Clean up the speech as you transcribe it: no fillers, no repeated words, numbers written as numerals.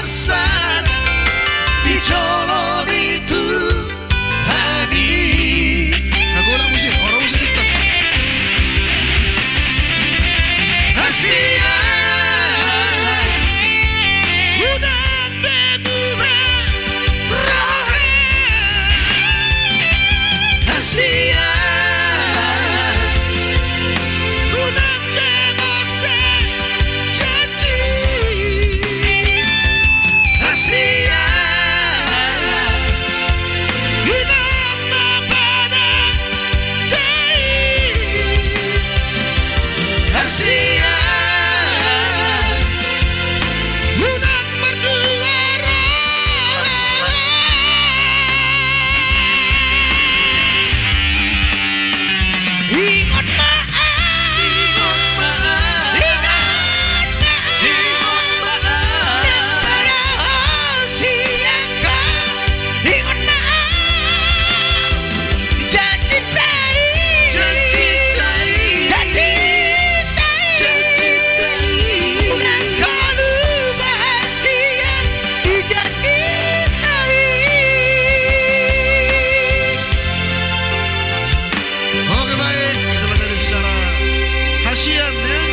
laksana dicolori Tuhani. Lagu ulang musik, orang musik hitam. Asia udah bebuah rohe. Asia udah bebas janji. Asia hidup pada day. Asia udah berdua roh. Ingat maaf, ingat maaf, ingat maaf, yang pada Asia kau. Ingat maaf, janji tadi, janji tadi, janji tadi, udah kau bahagia di janji tadi. Oke baik, itulah tadi secara hasian ya.